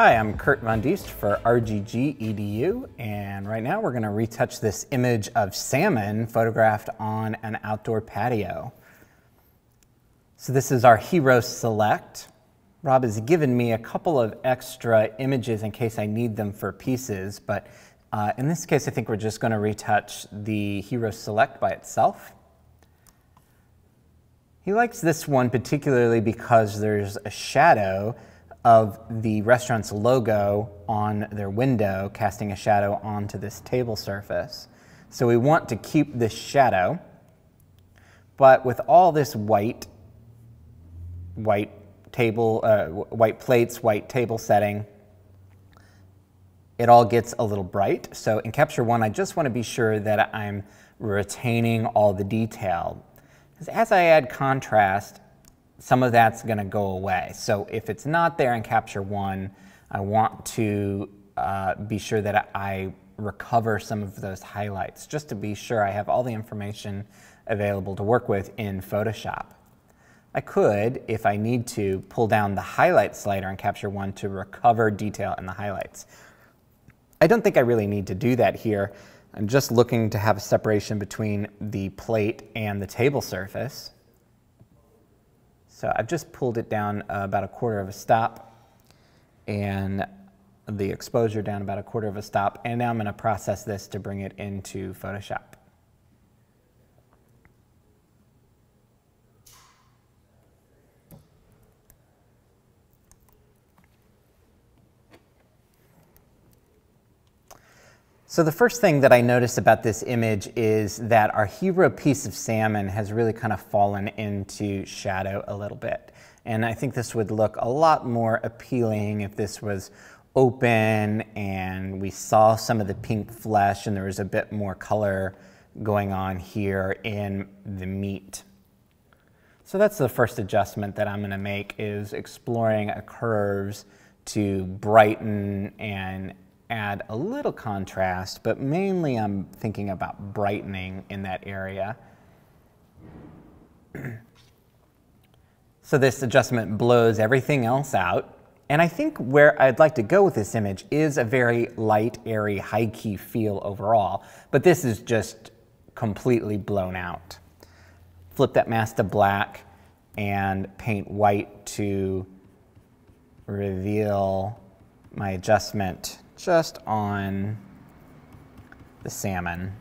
Hi, I'm Kurt Von Diest for RGG EDU, and right now we're going to retouch this image of salmon photographed on an outdoor patio. So this is our Hero Select. Rob has given me a couple of extra images in case I need them for pieces, but in this case I think we're just going to retouch the Hero Select by itself. He likes this one particularly because there's a shadow of the restaurant's logo on their window, casting a shadow onto this table surface. So we want to keep this shadow, but with all this white plates, white table setting, it all gets a little bright. So in Capture One, I just want to be sure that I'm retaining all the detail. Because as I add contrast, some of that's going to go away. So if it's not there in Capture One, I want to be sure that I recover some of those highlights, just to be sure I have all the information available to work with in Photoshop. I could, if I need to, pull down the highlight slider in Capture One to recover detail in the highlights. I don't think I really need to do that here. I'm just looking to have a separation between the plate and the table surface. So I've just pulled it down about 1/4 of a stop, and the exposure down about 1/4 of a stop, and now I'm going to process this to bring it into Photoshop. So the first thing that I notice about this image is that our hero piece of salmon has really kind of fallen into shadow a little bit. And I think this would look a lot more appealing if this was open and we saw some of the pink flesh and there was a bit more color going on here in the meat. So that's the first adjustment that I'm going to make, is exploring curves to brighten and add a little contrast, but mainly I'm thinking about brightening in that area. So this adjustment blows everything else out, and I think where I'd like to go with this image is a very light, airy, high-key feel overall, but this is just completely blown out. Flip that mask to black and paint white to reveal my adjustment just on the salmon.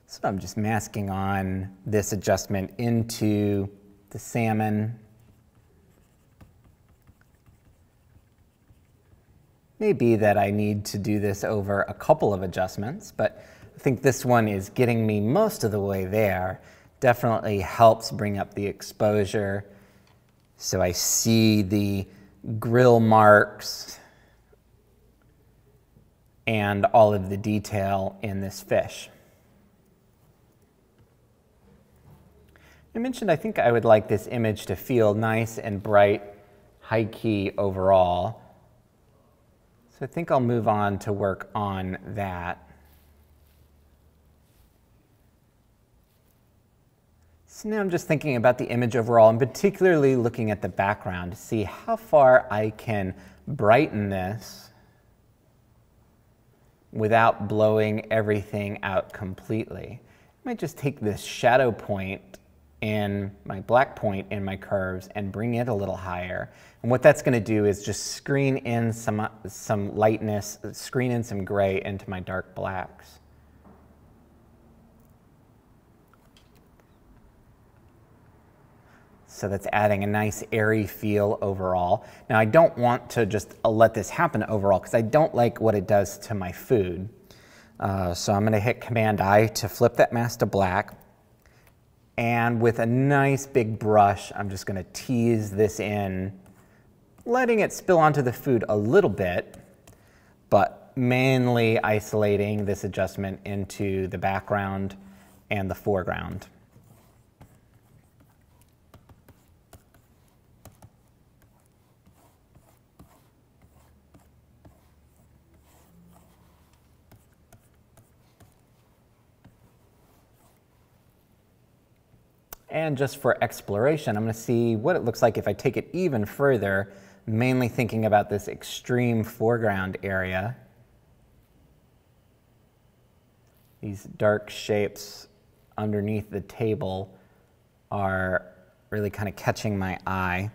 So I'm just masking on this adjustment into the salmon. Maybe that I need to do this over a couple of adjustments, but I think this one is getting me most of the way there. Definitely helps bring up the exposure. So I see the grill marks and all of the detail in this fish. I mentioned I think I would like this image to feel nice and bright, high key overall. So I think I'll move on to work on that. So now I'm just thinking about the image overall, and particularly looking at the background to see how far I can brighten this without blowing everything out completely. I might just take this shadow point and my black point in my curves and bring it a little higher. And what that's going to do is just screen in some lightness, screen in some gray into my dark blacks. So that's adding a nice airy feel overall. Now I don't want to just let this happen overall because I don't like what it does to my food. So I'm going to hit Command-I to flip that mask to black. And with a nice big brush, I'm just going to tease this in, letting it spill onto the food a little bit, but mainly isolating this adjustment into the background and the foreground. And just for exploration, I'm going to see what it looks like if I take it even further, mainly thinking about this extreme foreground area. These dark shapes underneath the table are really kind of catching my eye.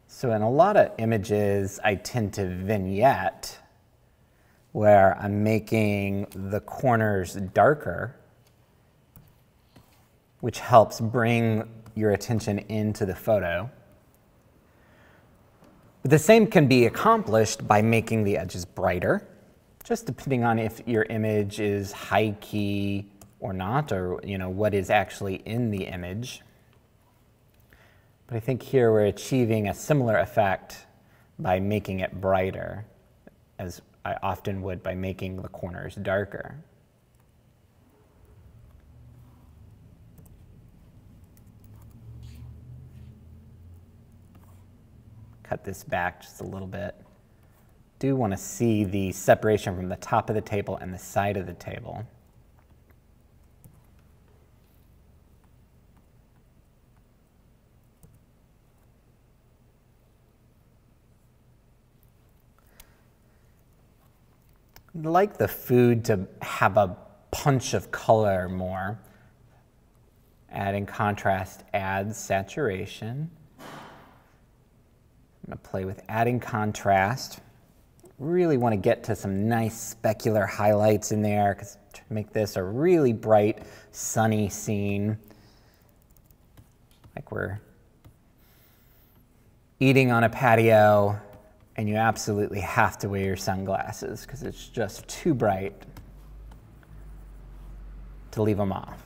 So in a lot of images, I tend to vignette, where I'm making the corners darker, which helps bring your attention into the photo. But the same can be accomplished by making the edges brighter, just depending on if your image is high key or not, or what is actually in the image. But I think here we're achieving a similar effect by making it brighter, as I often would by making the corners darker. Cut this back just a little bit. Do want to see the separation from the top of the table and the side of the table. I'd like the food to have a punch of color more. Adding contrast adds saturation. I'm going to play with adding contrast. Really want to get to some nice specular highlights in there to make this a really bright, sunny scene. Like we're eating on a patio and you absolutely have to wear your sunglasses because it's just too bright to leave them off.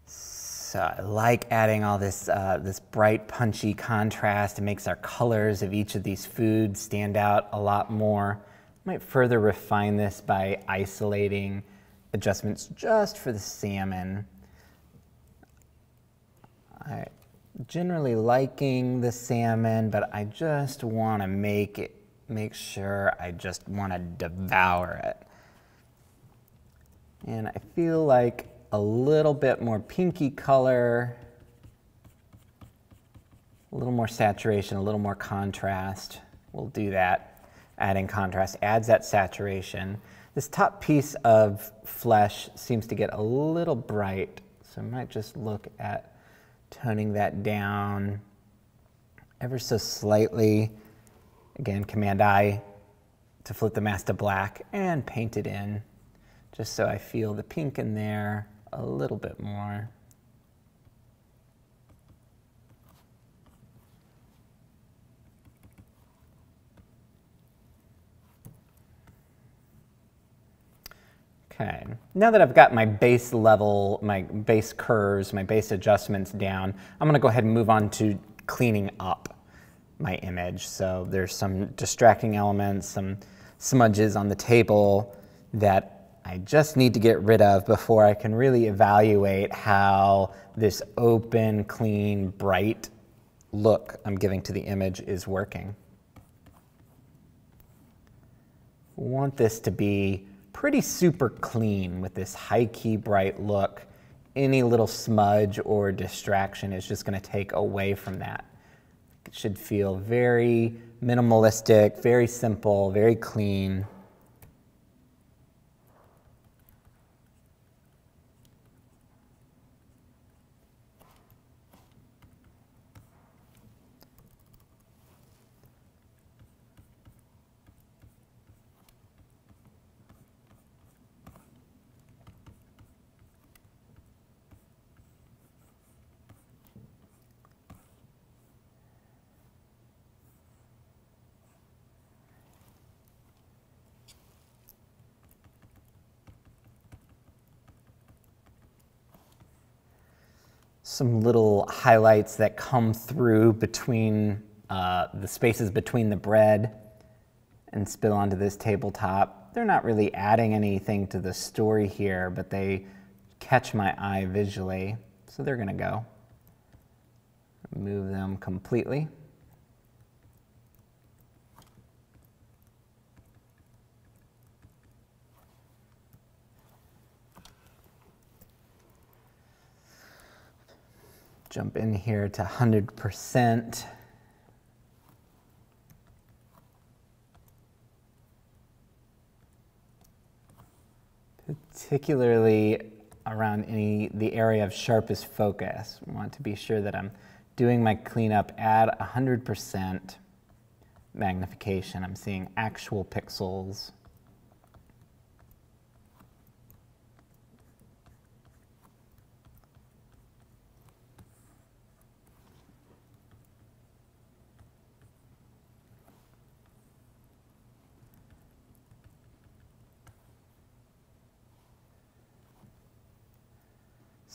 So I like adding all this, this bright, punchy contrast. It makes our colors of each of these foods stand out a lot more. Might further refine this by isolating adjustments just for the salmon. I'm generally liking the salmon, but I just want to make sure I just want to devour it. And I feel like a little bit more pinky color, a little more saturation, a little more contrast. We'll do that. Adding contrast adds that saturation. This top piece of flesh seems to get a little bright, so I might just look at toning that down ever so slightly. Again, Command-I to flip the mask to black and paint it in, just so I feel the pink in there a little bit more. Okay, now that I've got my base level, my base curves, my base adjustments down, I'm going to go ahead and move on to cleaning up my image. So there's some distracting elements, some smudges on the table that I just need to get rid of before I can really evaluate how this open, clean, bright look I'm giving to the image is working. I want this to be pretty super clean with this high-key bright look. Any little smudge or distraction is just going to take away from that. It should feel very minimalistic, very simple, very clean. Some little highlights that come through between the spaces between the bread and spill onto this tabletop. they're not really adding anything to the story here, but they catch my eye visually, so they're gonna go. Move them completely. Jump in here to 100%. Particularly around the area of sharpest focus. I want to be sure that I'm doing my cleanup at 100% magnification. I'm seeing actual pixels.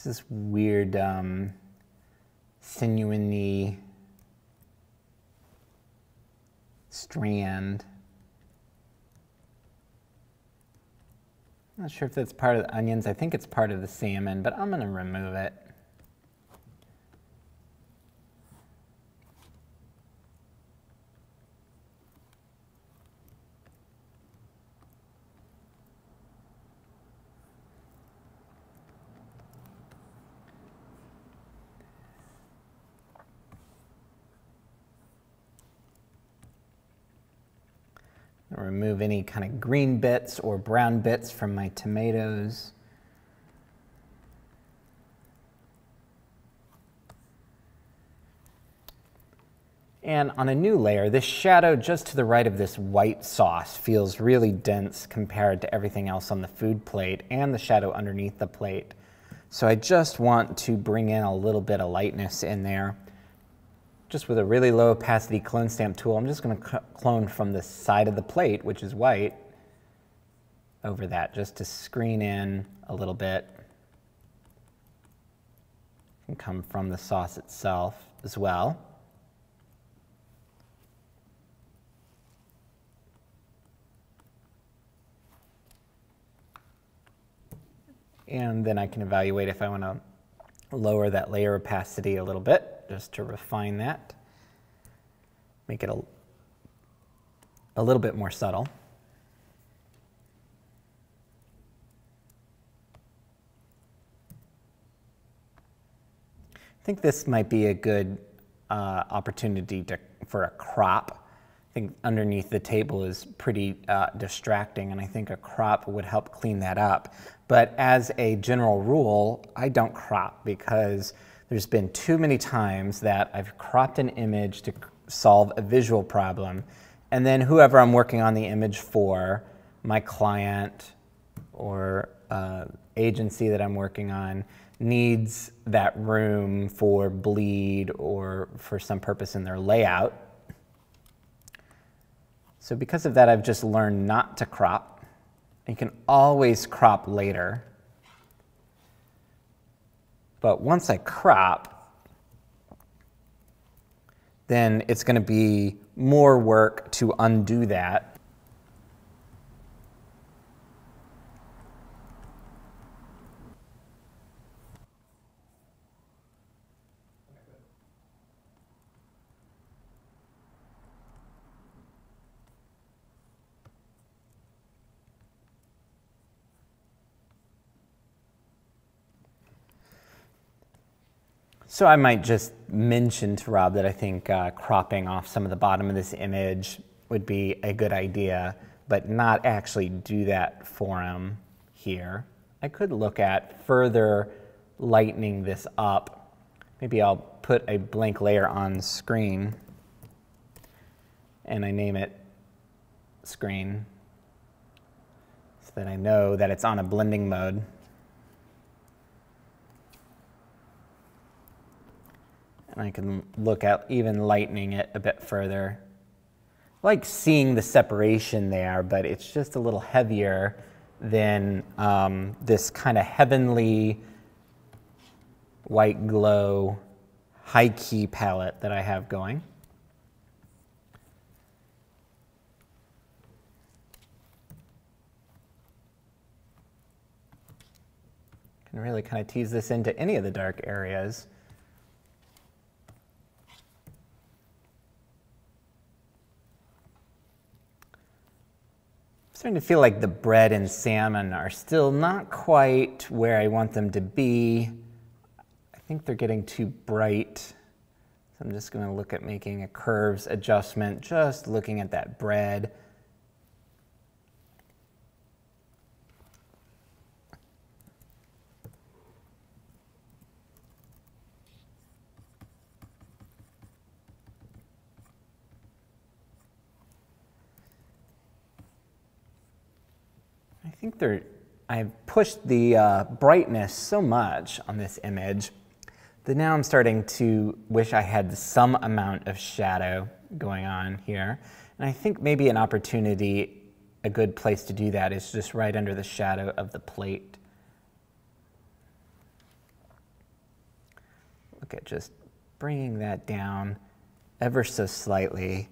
This weird sinewy strand. I'm not sure if that's part of the onions. I think it's part of the salmon, but I'm going to remove it. Remove any kind of green bits or brown bits from my tomatoes. And on a new layer, this shadow just to the right of this white sauce feels really dense compared to everything else on the food plate and the shadow underneath the plate. So I just want to bring in a little bit of lightness in there. Just with a really low opacity clone stamp tool, I'm just going to clone from the side of the plate, which is white, over that, just to screen in a little bit. And come from the sauce itself as well. And then I can evaluate if I want to lower that layer opacity a little bit, just to refine that, make it a little bit more subtle. I think this might be a good opportunity for a crop. I think underneath the table is pretty distracting, and I think a crop would help clean that up. But as a general rule, I don't crop because there's been too many times that I've cropped an image to solve a visual problem, and then whoever I'm working on the image for, my client or agency that I'm working on, needs that room for bleed or for some purpose in their layout. So because of that, I've just learned not to crop. You can always crop later. But once I crop, then it's going to be more work to undo that. So I might just mention to Rob that I think cropping off some of the bottom of this image would be a good idea, but not actually do that for him here. I could look at further lightening this up. Maybe I'll put a blank layer on screen and I name it screen so that I know that it's on a blending mode. And I can look at even lightening it a bit further. I like seeing the separation there, but it's just a little heavier than this kind of heavenly white glow high key palette that I have going. Can really kind of tease this into any of the dark areas. I'm starting to feel like the bread and salmon are still not quite where I want them to be. I think they're getting too bright. So I'm just going to look at making a curves adjustment, just looking at that bread. I think I've pushed the brightness so much on this image that now I'm starting to wish I had some amount of shadow going on here. And I think maybe an opportunity, a good place to do that is just right under the shadow of the plate. Look at just bringing that down ever so slightly.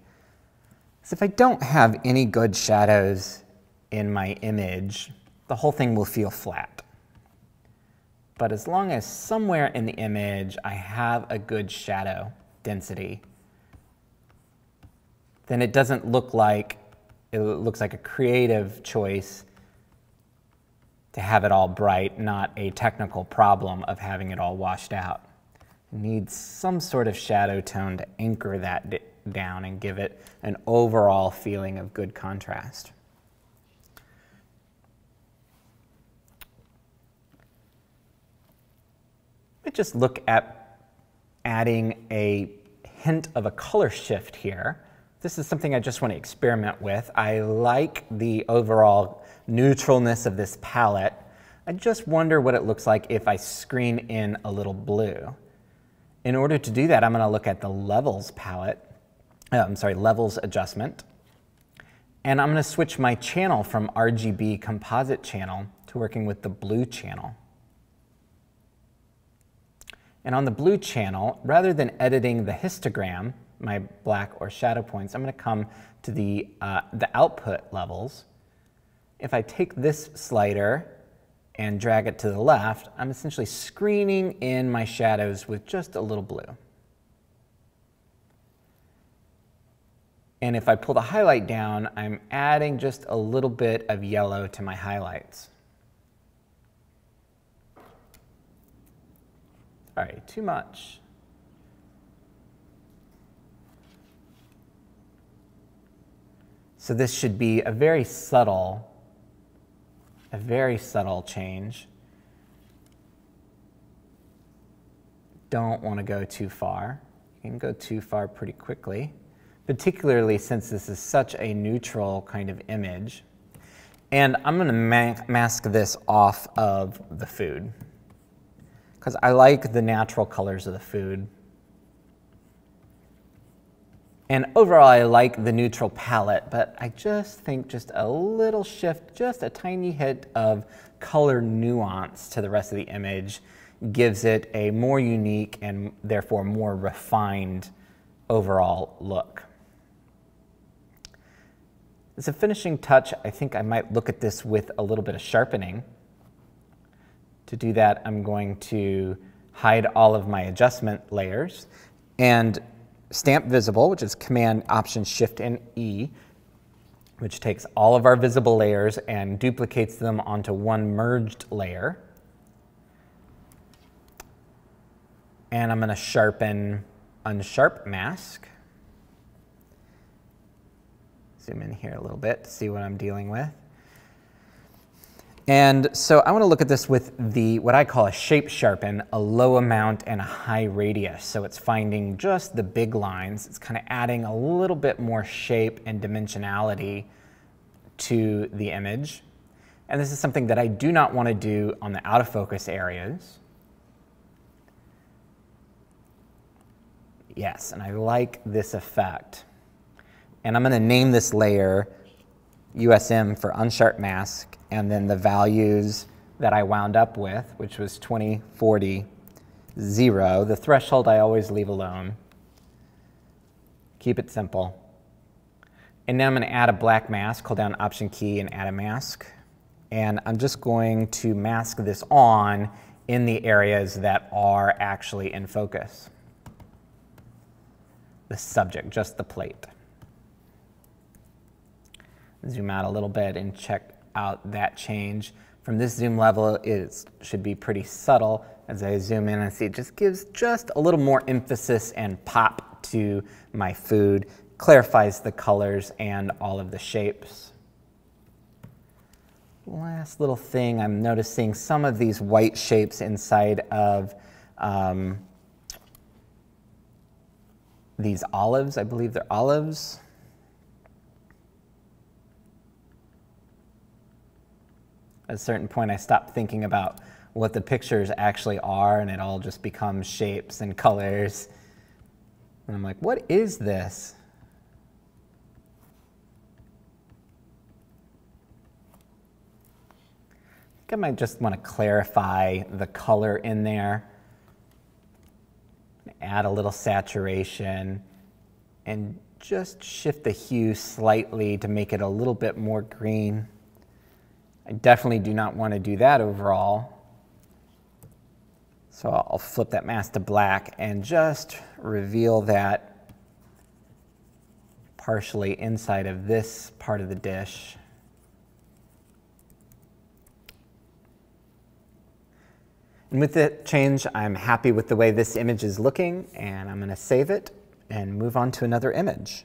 So if I don't have any good shadows in my image, the whole thing will feel flat. But as long as somewhere in the image I have a good shadow density, then it doesn't look like, it looks like a creative choice to have it all bright, not a technical problem of having it all washed out. It needs some sort of shadow tone to anchor that down and give it an overall feeling of good contrast. Just look at adding a hint of a color shift here. This is something I just want to experiment with. I like the overall neutralness of this palette. I just wonder what it looks like if I screen in a little blue. In order to do that, I'm going to look at the levels palette, levels adjustment. And I'm going to switch my channel from RGB composite channel to working with the blue channel. And on the blue channel, rather than editing the histogram, my black or shadow points, I'm going to come to the output levels. If I take this slider and drag it to the left, I'm essentially screening in my shadows with just a little blue. And if I pull the highlight down, I'm adding just a little bit of yellow to my highlights. All right, too much. So this should be a very subtle change. Don't want to go too far. You can go too far pretty quickly, particularly since this is such a neutral kind of image. And I'm going to mask this off of the food, because I like the natural colors of the food. And overall, I like the neutral palette, but I just think just a little shift, just a tiny hit of color nuance to the rest of the image gives it a more unique and therefore more refined overall look. As a finishing touch, I think I might look at this with a little bit of sharpening. To do that, I'm going to hide all of my adjustment layers and stamp visible, which is Command Option Shift and E, which takes all of our visible layers and duplicates them onto one merged layer. And I'm going to sharpen Unsharp Mask. Zoom in here a little bit to see what I'm dealing with. And so I want to look at this with what I call a shape sharpen, a low amount and a high radius. So it's finding just the big lines. It's kind of adding a little bit more shape and dimensionality to the image. And this is something that I do not want to do on the out of focus areas. Yes, and I like this effect. And I'm going to name this layer USM for Unsharp Mask, and then the values that I wound up with, which was 20, 40, 0. The threshold I always leave alone. Keep it simple. And now I'm going to add a black mask. Hold down Option key and add a mask. And I'm just going to mask this on in the areas that are actually in focus. The subject, just the plate. Zoom out a little bit and check out that change. From this zoom level, it should be pretty subtle. As I zoom in, I see it just gives just a little more emphasis and pop to my food, clarifies the colors and all of the shapes. Last little thing, I'm noticing some of these white shapes inside of these olives. I believe they're olives. At a certain point, I stopped thinking about what the pictures actually are, and it all just becomes shapes and colors. And I'm like, what is this? I think I might just want to clarify the color in there. Add a little saturation and just shift the hue slightly to make it a little bit more green. I definitely do not want to do that overall. So I'll flip that mask to black and just reveal that partially inside of this part of the dish. And with that change, I'm happy with the way this image is looking, and I'm going to save it and move on to another image.